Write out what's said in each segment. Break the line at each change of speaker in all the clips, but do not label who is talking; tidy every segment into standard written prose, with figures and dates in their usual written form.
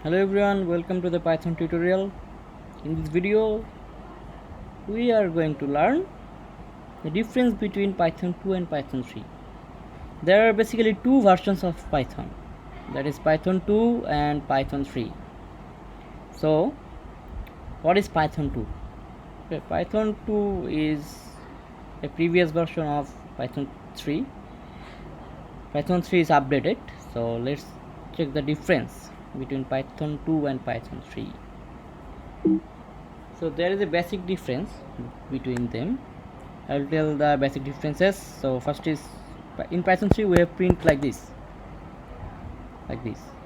Hello everyone, welcome to the Python tutorial. In this video we are going to learn the difference between Python 2 and Python 3. There are basically two versions of Python, that is Python 2 and Python 3. So what is Python 2? Okay, Python 2 is a previous version of Python 3. Python 3 is updated, so let's check the difference between Python 2 and Python 3. So there is a basic difference between them. I'll tell the basic differences. So first is, in Python 3 we have print like this,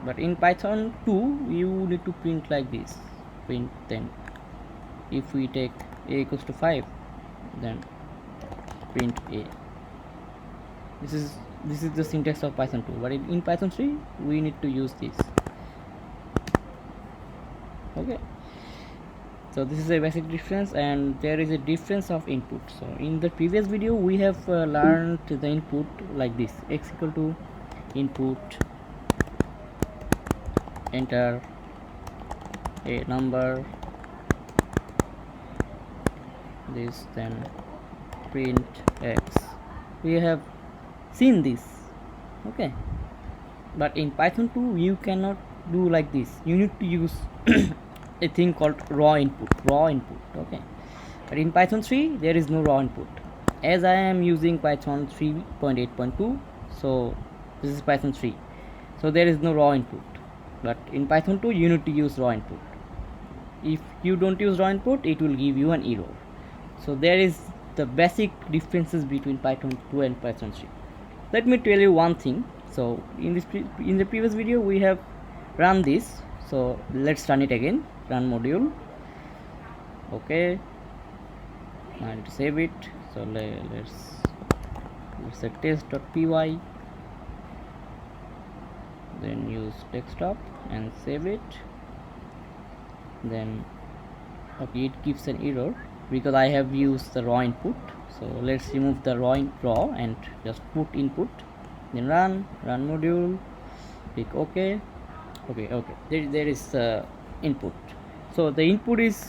but in Python 2 you need to print like this. Print, then if we take a equals to 5, then print a. This is the syntax of Python 2, but in Python 3 we need to use this. Okay, so this is a basic difference, and there is a difference of input. So in the previous video we have learned the input like this: x equal to input, enter a number, this, then print x. We have seen this. Okay, but in Python 2 you cannot do like this. You need to use a thing called raw input. Okay, but in Python 3 there is no raw input. As I am using Python 3.8.2, so this is Python 3, so there is no raw input. But in Python 2 you need to use raw input. If you don't use raw input, it will give you an error. So there is the basic differences between Python 2 and Python 3. Let me tell you one thing. So in the previous video we have run this, so let's run it again. Run module. Okay, I need to save it. So let's say test.py, then use desktop and save it. Then okay, it gives an error because I have used the raw input. So let's remove the raw and just put input, then run module, click OK. There is input. So the input is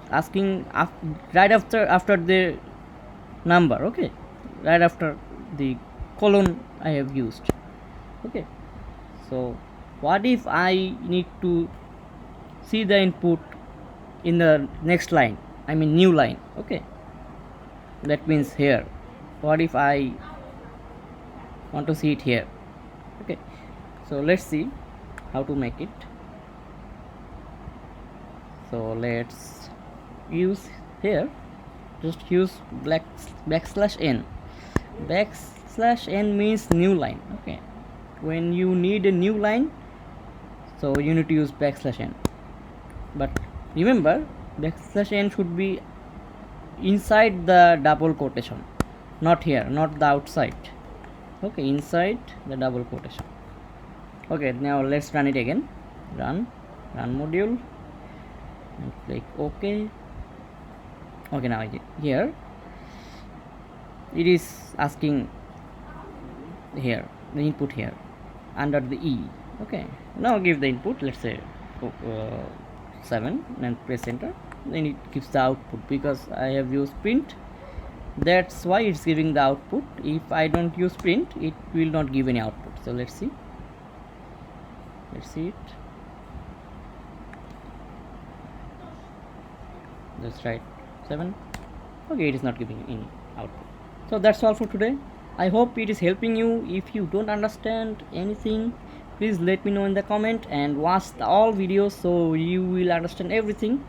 asking right after the number. Okay, right after the colon I have used. Okay, so what if I need to see the input in the next line, I mean new line? Okay, that means here. What if I want to see it here? Okay, so let's see how to make it. So let's use here, just use backslash n. Backslash n means new line. Okay, when you need a new line, so you need to use backslash n. But remember, backslash n should be inside the double quotation, not here, not the outside. Okay, inside the double quotation. Okay, now let's run it again. Run module and click OK. Okay, now here it is asking here the input here under the E. Okay, now give the input, let's say 7, and press enter. Then it gives the output because I have used print. That's why it's giving the output. If I don't use print, it will not give any output. So let's see it. That's right, 7. Okay, it is not giving any output. So that's all for today. I hope it is helping you. If you don't understand anything, please let me know in the comment and watch all videos so you will understand everything.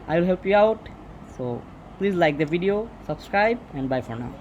I will help you out. So please like the video, subscribe, and bye for now.